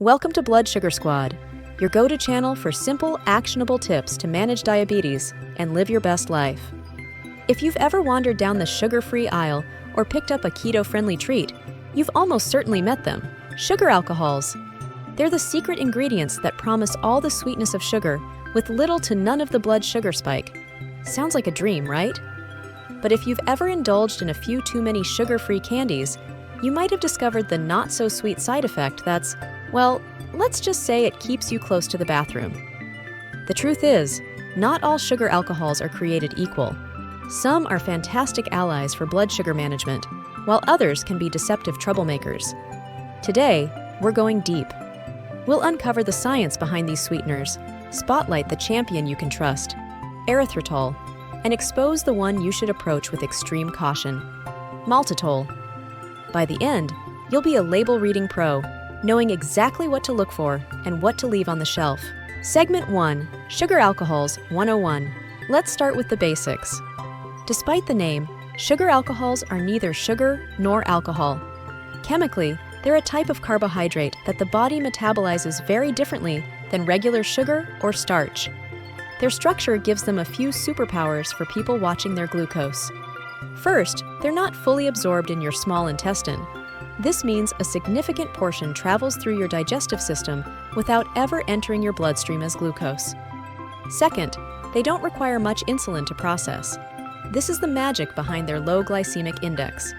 Welcome to Blood Sugar Squad, your go-to channel for simple, actionable tips to manage diabetes and live your best life. If you've ever wandered down the sugar-free aisle or picked up a keto-friendly treat, you've almost certainly met them: sugar alcohols. They're the secret ingredients that promise all the sweetness of sugar with little to none of the blood sugar spike. Sounds like a dream, right? But if you've ever indulged in a few too many sugar-free candies, you might have discovered the not-so-sweet side effect that's, well, let's just say it keeps you close to the bathroom. The truth is, not all sugar alcohols are created equal. Some are fantastic allies for blood sugar management, while others can be deceptive troublemakers. Today, we're going deep. We'll uncover the science behind these sweeteners, spotlight the champion you can trust, erythritol, and expose the one you should approach with extreme caution, maltitol. By the end, you'll be a label-reading pro, knowing exactly what to look for and what to leave on the shelf. Segment 1, Sugar Alcohols 101. Let's start with the basics. Despite the name, sugar alcohols are neither sugar nor alcohol. Chemically, they're a type of carbohydrate that the body metabolizes very differently than regular sugar or starch. Their structure gives them a few superpowers for people watching their glucose. First, they're not fully absorbed in your small intestine. This means a significant portion travels through your digestive system without ever entering your bloodstream as glucose. Second, they don't require much insulin to process. This is the magic behind their low glycemic index.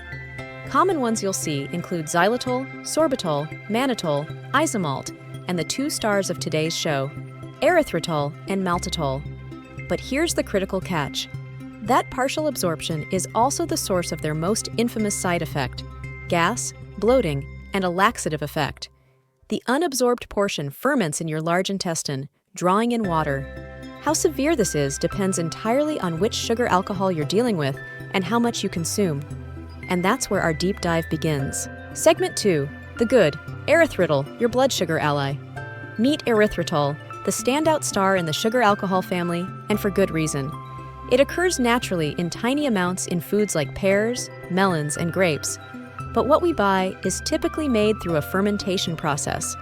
Common ones you'll see include xylitol, sorbitol, mannitol, isomalt, and the two stars of today's show, erythritol and maltitol. But here's the critical catch. That partial absorption is also the source of their most infamous side effect: gas, bloating, and a laxative effect. The unabsorbed portion ferments in your large intestine, drawing in water. How severe this is depends entirely on which sugar alcohol you're dealing with and how much you consume. And that's where our deep dive begins. Segment 2, the good, erythritol, your blood sugar ally. Meet erythritol, the standout star in the sugar alcohol family, and for good reason. It occurs naturally in tiny amounts in foods like pears, melons, and grapes. But what we buy is typically made through a fermentation process.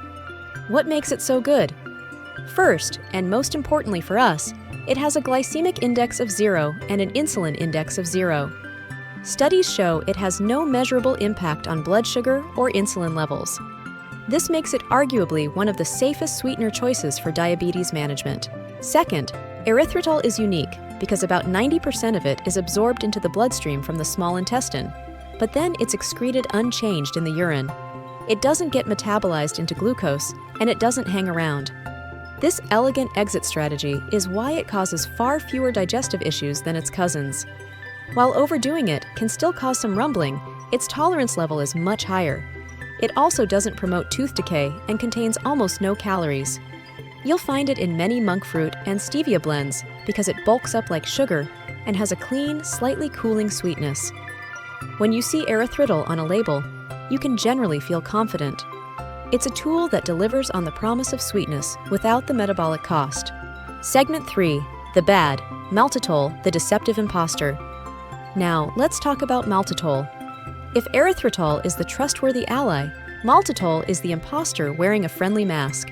What makes it so good? First, and most importantly for us, it has a glycemic index of 0 and an insulin index of 0. Studies show it has no measurable impact on blood sugar or insulin levels. This makes it arguably one of the safest sweetener choices for diabetes management. Second, erythritol is unique because about 90% of it is absorbed into the bloodstream from the small intestine, but then it's excreted unchanged in the urine. It doesn't get metabolized into glucose, and it doesn't hang around. This elegant exit strategy is why it causes far fewer digestive issues than its cousins. While overdoing it can still cause some rumbling, its tolerance level is much higher. It also doesn't promote tooth decay and contains almost no calories. You'll find it in many monk fruit and stevia blends because it bulks up like sugar and has a clean, slightly cooling sweetness. When you see erythritol on a label, you can generally feel confident. It's a tool that delivers on the promise of sweetness without the metabolic cost. Segment 3, the bad, maltitol, the deceptive imposter. Now, let's talk about maltitol. If erythritol is the trustworthy ally, maltitol is the imposter wearing a friendly mask.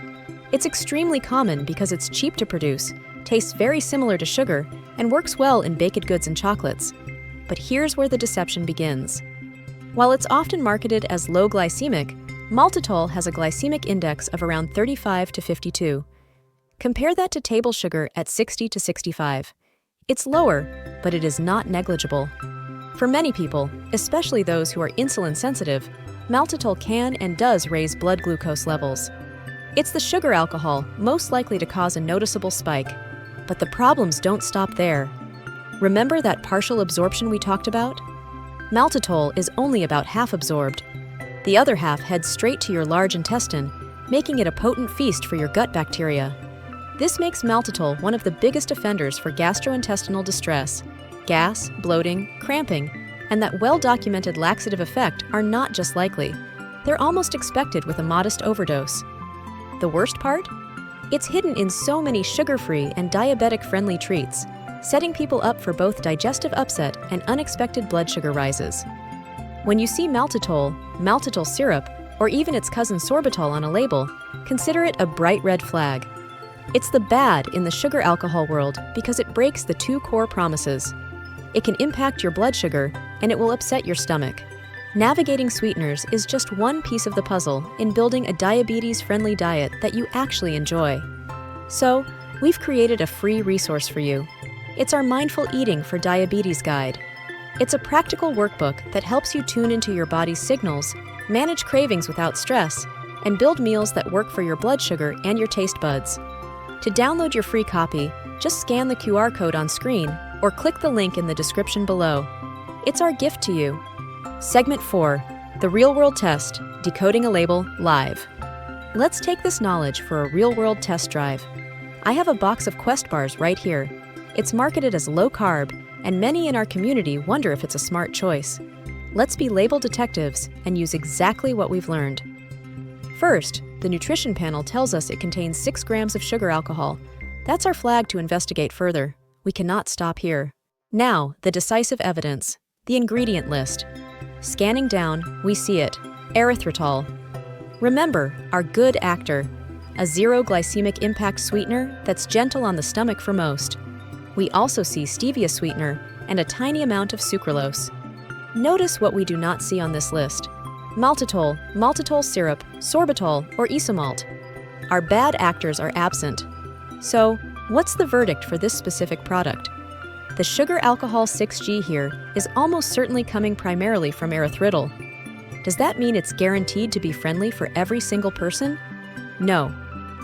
It's extremely common because it's cheap to produce, tastes very similar to sugar, and works well in baked goods and chocolates. But here's where the deception begins. While it's often marketed as low glycemic, maltitol has a glycemic index of around 35 to 52. Compare that to table sugar at 60 to 65. It's lower, but it is not negligible. For many people, especially those who are insulin sensitive, maltitol can and does raise blood glucose levels. It's the sugar alcohol most likely to cause a noticeable spike. But the problems don't stop there. Remember that partial absorption we talked about? Maltitol is only about half absorbed. The other half heads straight to your large intestine, making it a potent feast for your gut bacteria. This makes maltitol one of the biggest offenders for gastrointestinal distress. Gas, bloating, cramping, and that well-documented laxative effect are not just likely. They're almost expected with a modest overdose. The worst part? It's hidden in so many sugar-free and diabetic-friendly treats, setting people up for both digestive upset and unexpected blood sugar rises. When you see maltitol, maltitol syrup, or even its cousin sorbitol on a label, consider it a bright red flag. It's the bad in the sugar alcohol world because it breaks the two core promises. It can impact your blood sugar, and it will upset your stomach. Navigating sweeteners is just one piece of the puzzle in building a diabetes-friendly diet that you actually enjoy. So, we've created a free resource for you. It's our Mindful Eating for Diabetes Guide. It's a practical workbook that helps you tune into your body's signals, manage cravings without stress, and build meals that work for your blood sugar and your taste buds. To download your free copy, just scan the QR code on screen or click the link in the description below. It's our gift to you. Segment 4, The Real-World Test, Decoding a Label, Live. Let's take this knowledge for a real-world test drive. I have a box of Quest bars right here. It's marketed as low-carb, and many in our community wonder if it's a smart choice. Let's be label detectives and use exactly what we've learned. First, the nutrition panel tells us it contains 6 grams of sugar alcohol. That's our flag to investigate further. We cannot stop here. Now, the decisive evidence, the ingredient list. Scanning down, we see it, erythritol. Remember, our good actor, a zero glycemic impact sweetener that's gentle on the stomach for most. We also see stevia sweetener and a tiny amount of sucralose. Notice what we do not see on this list. Maltitol, maltitol syrup, sorbitol, or isomalt. Our bad actors are absent. So, what's the verdict for this specific product? The sugar alcohol 6G here is almost certainly coming primarily from erythritol. Does that mean it's guaranteed to be friendly for every single person? No.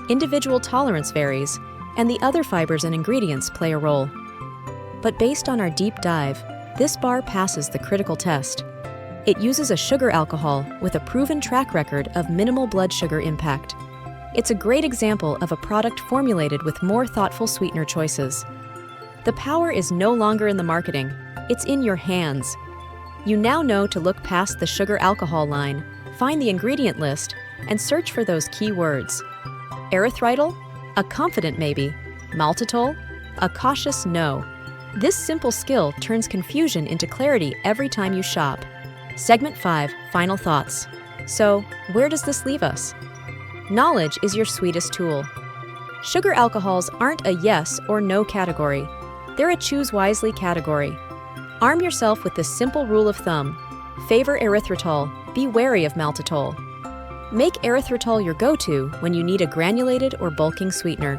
Individual tolerance varies, and the other fibers and ingredients play a role. But based on our deep dive, this bar passes the critical test. It uses a sugar alcohol with a proven track record of minimal blood sugar impact. It's a great example of a product formulated with more thoughtful sweetener choices. The power is no longer in the marketing, it's in your hands. You now know to look past the sugar alcohol line, find the ingredient list, and search for those key words. Erythritol? A confident maybe. Maltitol? A cautious no. This simple skill turns confusion into clarity every time you shop. Segment 5, Final Thoughts. So, where does this leave us? Knowledge is your sweetest tool. Sugar alcohols aren't a yes or no category. They're a choose wisely category. Arm yourself with this simple rule of thumb. Favor erythritol, be wary of maltitol. Make erythritol your go-to when you need a granulated or bulking sweetener.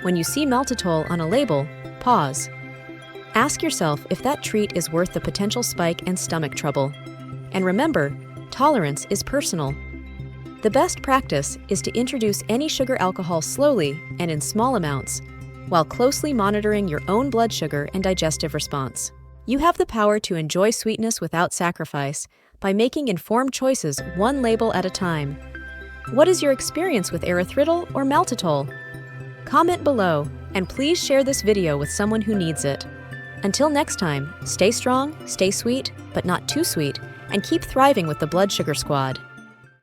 When you see maltitol on a label, pause. Ask yourself if that treat is worth the potential spike and stomach trouble. And remember, tolerance is personal. The best practice is to introduce any sugar alcohol slowly and in small amounts, while closely monitoring your own blood sugar and digestive response. You have the power to enjoy sweetness without sacrifice by making informed choices one label at a time. What is your experience with erythritol or maltitol? Comment below, and please share this video with someone who needs it. Until next time, stay strong, stay sweet, but not too sweet, and keep thriving with the Blood Sugar Squad.